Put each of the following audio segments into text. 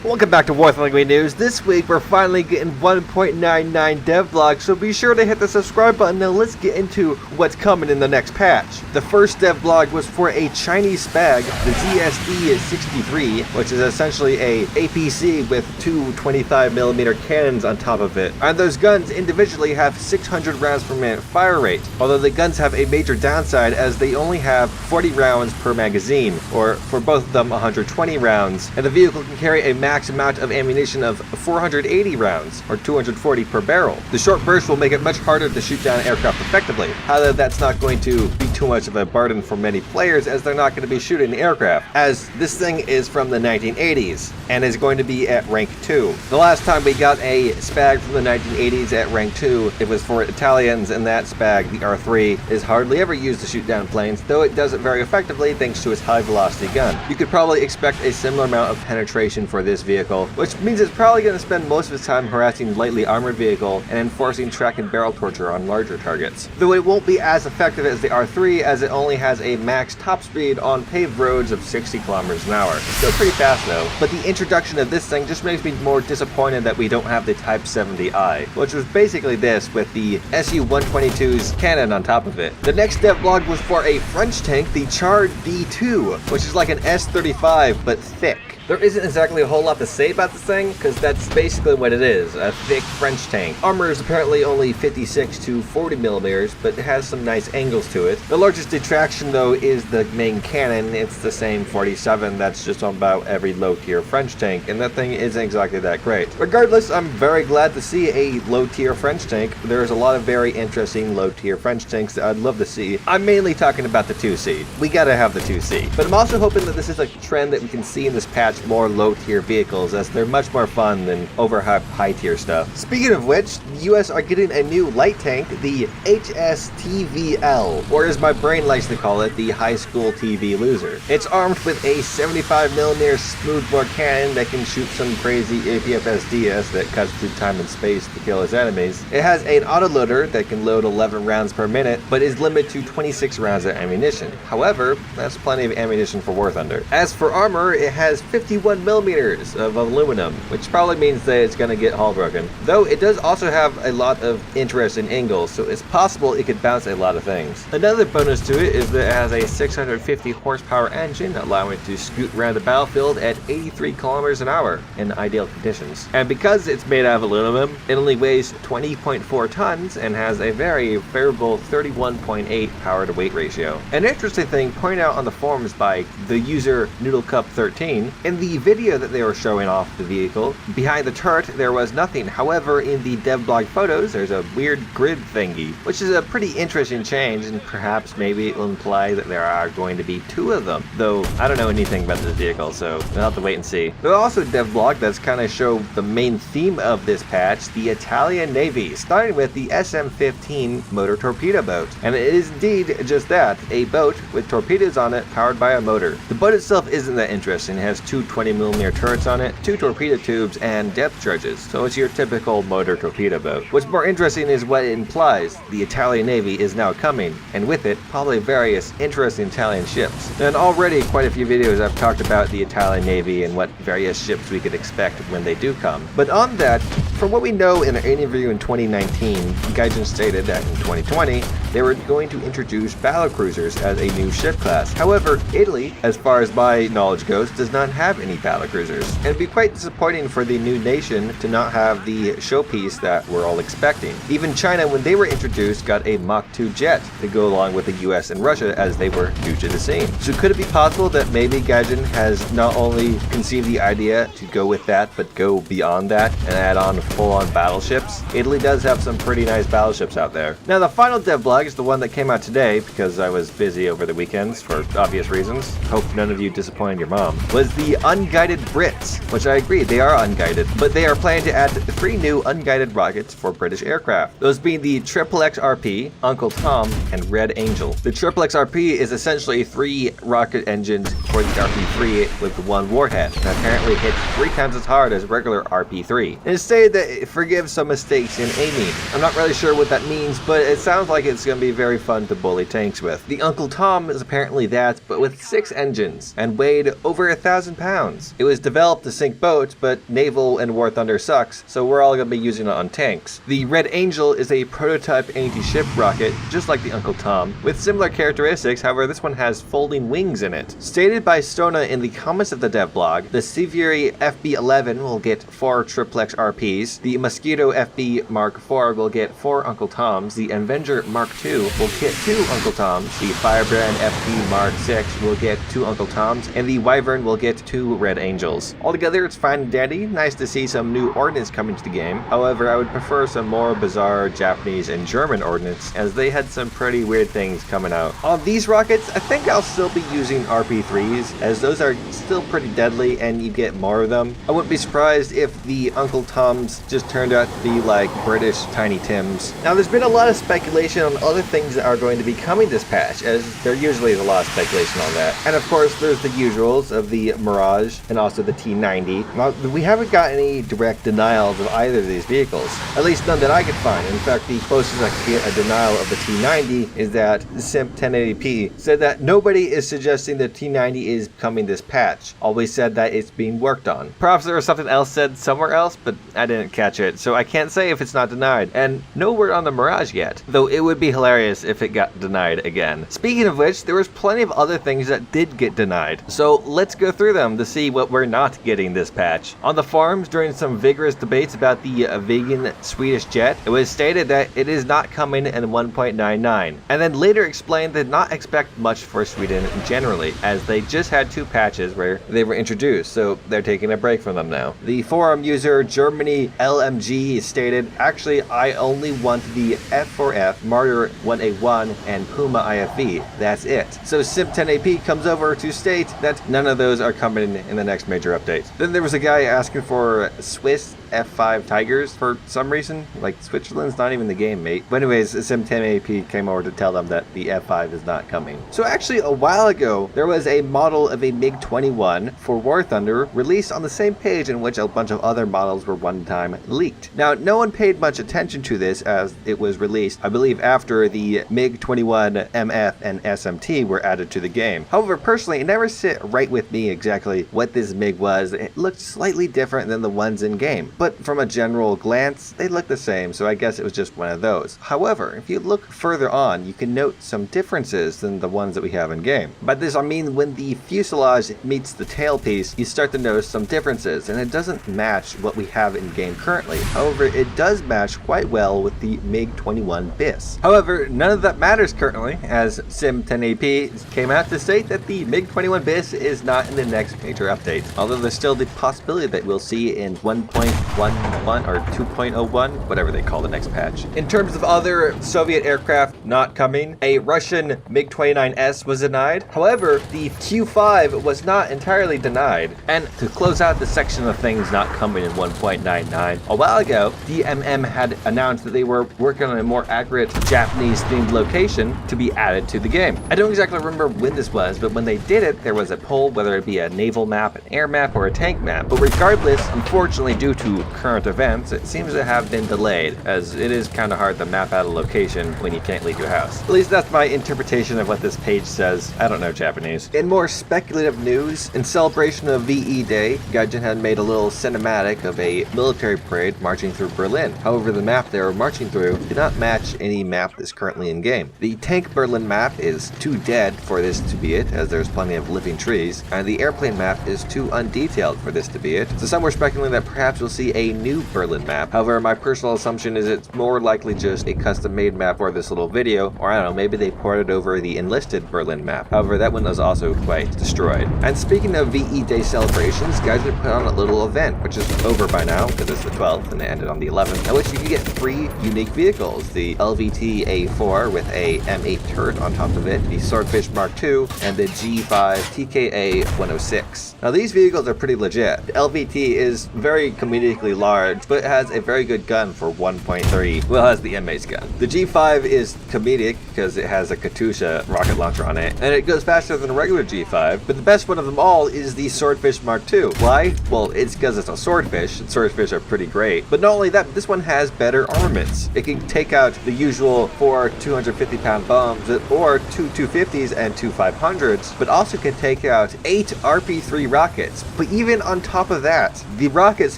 Welcome back to Warthog News. This week we're finally getting 1.99 devblogs, so be sure to hit the subscribe button. Now let's get into what's coming in the next patch. The first devblog was for a Chinese spag, the ZSD-63, which is essentially a APC with two 25mm cannons on top of it. And those guns individually have 600 rounds per minute fire rate, although the guns have a major downside as they only have 40 rounds per magazine, or for both of them 120 rounds, and the vehicle can carry a max amount of ammunition of 480 rounds, or 240 per barrel. The short burst will make it much harder to shoot down aircraft effectively. However, that's not going to be too much of a burden for many players, as they're not going to be shooting aircraft, as this thing is from the 1980s and is going to be at rank 2. The last time we got a spag from the 1980s at rank 2, it was for Italians, and that spag, the R3, is hardly ever used to shoot down planes, though it does it very effectively thanks to its high velocity gun. You could probably expect a similar amount of penetration for this vehicle, which means it's probably going to spend most of its time harassing lightly armored vehicle and enforcing track and barrel torture on larger targets. Though it won't be as effective as the R3, as it only has a max top speed on paved roads of 60 kilometers an hour. It's still pretty fast though, but the introduction of this thing just makes me more disappointed that we don't have the Type 70I, which was basically this with the Su-122's cannon on top of it. The next devblog was for a French tank, the Char D2, which is like an S-35 but thick. There isn't exactly a whole lot to say about this thing, because that's basically what it is, a thick French tank. Armor is apparently only 56 to 40 millimeters, but it has some nice angles to it. The largest detraction though is the main cannon. It's the same 47 that's just on about every low tier French tank, and that thing isn't exactly that great. Regardless, I'm very glad to see a low tier French tank. There's a lot of very interesting low tier French tanks that I'd love to see. I'm mainly talking about the 2C. We gotta have the 2C. But I'm also hoping that this is a trend that we can see in this patch, more low tier vehicles, as they're much more fun than overhyped high tier stuff. Speaking of which, the US are getting a new light tank, the HSTV-L, or as my brain likes to call it, the high school TV loser. It's armed with a 75mm smoothbore cannon that can shoot some crazy APFSDS that cuts through time and space to kill its enemies. It has an autoloader that can load 11 rounds per minute, but is limited to 26 rounds of ammunition. However, that's plenty of ammunition for War Thunder. As for armor, it has 51mm of aluminum, which probably means that it's going to get hull broken. Though it does also have a lot of interesting angles, so it's possible it could bounce a lot of things. Another bonus to it is that it has a 650 horsepower engine, allowing it to scoot around the battlefield at 83 kilometers an hour in ideal conditions. And because it's made out of aluminum, it only weighs 20.4 tons and has a very favorable 31.8 power to weight ratio. An interesting thing pointed out on the forums by the user NoodleCup13, in the video that they were showing off the vehicle, behind the turret there was nothing. However, in the devblog photos there's a weird grid thingy, which is a pretty interesting change, and perhaps maybe it will imply that there are going to be two of them. Though I don't know anything about this vehicle, so we'll have to wait and see. There's also a devblog that's kind of show the main theme of this patch, the Italian Navy, starting with the SM-15 motor torpedo boat. And it is indeed just that, a boat with torpedoes on it powered by a motor. The boat itself isn't that interesting. It has two 20mm turrets on it, two torpedo tubes, and depth charges, so it's your typical motor torpedo boat. What's more interesting is what it implies. The Italian Navy is now coming, and with it, probably various interesting Italian ships. And already quite a few videos I've talked about the Italian Navy and what various ships we could expect when they do come. But on that, from what we know in an interview in 2019, Viggen stated that in 2020, they were going to introduce battlecruisers as a new ship class. However, Italy, as far as my knowledge goes, does not have any battlecruisers, and it'd be quite disappointing for the new nation to not have the showpiece that we're all expecting. Even China, when they were introduced, got a Mach 2 jet to go along with the US and Russia, as they were new to the scene. So could it be possible that maybe Gaijin has not only conceived the idea to go with that, but go beyond that and add on full-on battleships? Italy does have some pretty nice battleships out there. Now the final devblog is the one that came out today, because I was busy over the weekends for obvious reasons. Hope none of you disappointed your mom. Was the Unguided Brits, which I agree, they are unguided, but they are planning to add 3 new unguided rockets for British aircraft. Those being the XXX-RP, Uncle Tom, and Red Angel. The XXX-RP is essentially 3 rocket engines for the RP-3 with 1 warhead, and apparently hits 3 times as hard as regular RP-3. And it's stated that it forgives some mistakes in aiming. I'm not really sure what that means, but it sounds like it's going to be very fun to bully tanks with. The Uncle Tom is apparently that, but with 6 engines, and weighed over 1,000 pounds. pounds. It was developed to sink boats, but naval and War Thunder sucks, so we're all going to be using it on tanks. The Red Angel is a prototype anti-ship rocket, just like the Uncle Tom, with similar characteristics. However, this one has folding wings in it. Stated by Stona in the comments of the devblog, the Sevieri FB-11 will get 4 triplex RPs, the Mosquito FB Mark IV will get 4 Uncle Toms, the Avenger Mark II will get 2 Uncle Toms, the Firebrand FB Mark VI will get 2 Uncle Toms, and the Wyvern will get 2 Red Angels. Altogether, it's fine and dandy. Nice to see some new ordnance coming to the game. However, I would prefer some more bizarre Japanese and German ordnance, as they had some pretty weird things coming out. On these rockets, I think I'll still be using RP3s, as those are still pretty deadly and you get more of them. I wouldn't be surprised if the Uncle Toms just turned out to be like British Tiny Tims. Now, there's been a lot of speculation on other things that are going to be coming this patch, as there usually is a lot of speculation on that. And of course, there's the usuals of the Mirage and also the T90. Now, we haven't got any direct denials of either of these vehicles, at least none that I could find. In fact, the closest I could get a denial of the T90 is that Simp 1080p said that nobody is suggesting the T90 is coming this patch. Always said that it's being worked on. Perhaps there was something else said somewhere else, but I didn't catch it, so I can't say if it's not denied. And no word on the Mirage yet, though it would be hilarious if it got denied again. Speaking of which, there was plenty of other things that did get denied, so let's go through them to see what we're not getting this patch. On the forums, during some vigorous debates about the Viggen Swedish jet, it was stated that it is not coming in 1.99, and then later explained that not expect much for Sweden generally, as they just had 2 patches where they were introduced, so they're taking a break from them now. The forum user Germany LMG stated, actually I only want the F4F, Marder 1A1, and PUMA IFV. That's it. So Simp 10AP comes over to state that none of those are coming in the next major update. Then there was a guy asking for Swiss F5 Tigers for some reason. Like, Switzerland's not even the game, mate. But anyways, Sim 10AP came over to tell them that the F5 is not coming. So actually, a while ago, there was a model of a MiG-21 for War Thunder released on the same page in which a bunch of other models were one time leaked. Now, no one paid much attention to this as it was released, I believe, after the MiG-21 MF and SMT were added to the game. However, personally, it never sit right with me exactly what this MiG was. It looked slightly different than the ones in game, but from a general glance, they look the same, so I guess it was just one of those. However, if you look further on, you can note some differences than the ones that we have in game. By this I mean when the fuselage meets the tailpiece, you start to notice some differences, and it doesn't match what we have in game currently. However, it does match quite well with the MiG-21Bis. However, none of that matters currently, as Sim 10AP came out to state that the MiG-21Bis is not in the next major update, although there's still the possibility that we'll see in 1.11 or 2.01, whatever they call the next patch. In terms of other Soviet aircraft not coming, a Russian MiG-29S was denied. However, the Q-5 was not entirely denied. And to close out the section of things not coming in 1.99, a while ago, DMM had announced that they were working on a more accurate Japanese-themed location to be added to the game. I don't exactly remember when this was, but when they did it, there was a poll whether it be a naval map, an air map, or a tank map. But regardless, unfortunately, due to current events, it seems to have been delayed, as it is kind of hard to map out a location when you can't leave your house. At least that's my interpretation of what this page says. I don't know Japanese. In more speculative news, in celebration of VE Day, Gaijin had made a little cinematic of a military parade marching through Berlin. However, the map they were marching through did not match any map that's currently in game. The tank Berlin map is too dead for this to be it, as there's plenty of living trees, and the airplane map is too undetailed for this to be it. So some were speculating that perhaps we'll see a new Berlin map. However, my personal assumption is it's more likely just a custom-made map for this little video, or I don't know, maybe they ported over the enlisted Berlin map. However, that one was also quite destroyed. And speaking of VE Day celebrations, guys have put on a little event, which is over by now, because it's the 12th and it ended on the 11th, in which you can get 3 unique vehicles: the LVT A4 with a M8 turret on top of it, the Swordfish Mark II, and the G5 TKA 106. Now, these vehicles are pretty legit. The LVT is very community comedically large, but it has a very good gun for 1.3. Well, it has the inmate's gun. The G5 is comedic because it has a Katusha rocket launcher on it, and it goes faster than a regular G5, but the best one of them all is the Swordfish Mark II. Why? Well, it's because it's a swordfish, and swordfish are pretty great. But not only that, this one has better armaments. It can take out the usual 4 250-pound bombs, or 2 250s and 2 500s, but also can take out 8 RP-3 rockets. But even on top of that, the rockets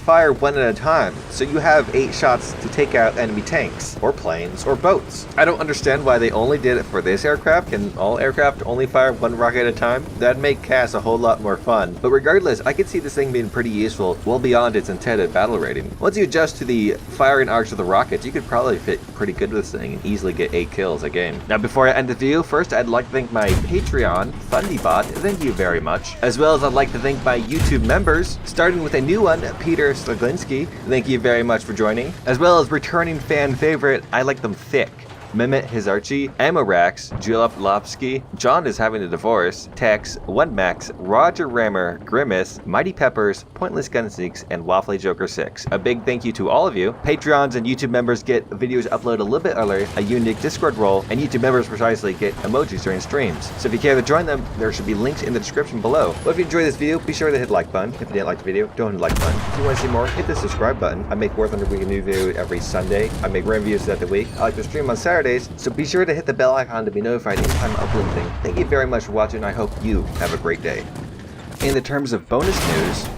fire one at a time, so you have 8 shots to take out enemy tanks, or planes, or boats. I don't understand why they only did it for this aircraft. Can all aircraft only fire one rocket at a time? That'd make CAS a whole lot more fun. But regardless, I could see this thing being pretty useful well beyond its intended battle rating. Once you adjust to the firing arcs of the rockets, you could probably fit pretty good with this thing and easily get 8 kills a game. Now before I end the video, first I'd like to thank my Patreon, FundyBot, thank you very much. As well as I'd like to thank my YouTube members, starting with a new one, Peter Slaglinski, thank you very much for joining. As well as returning fan favorite, I like them thick, Mehmet Hizarchi, Amorax, Julep Lopsky, John is having a divorce, Tex, One Max, Roger Rammer, Grimace, Mighty Peppers, Pointless Gun Sneaks, and Waffly Joker 6. A big thank you to all of you. Patrons and YouTube members get videos uploaded a little bit earlier, a unique Discord role, and YouTube members precisely get emojis during streams. So if you care to join them, there should be links in the description below. Well, if you enjoyed this video, be sure to hit the like button. If you didn't like the video, don't hit the like button. If you want to see more, hit the subscribe button. I make War Thunder Week a new video every Sunday. I make random videos throughout the week. I like to stream on Saturdays, so be sure to hit the bell icon to be notified anytime I upload anything. Thank you very much for watching. I hope you have a great day. In the terms of bonus news,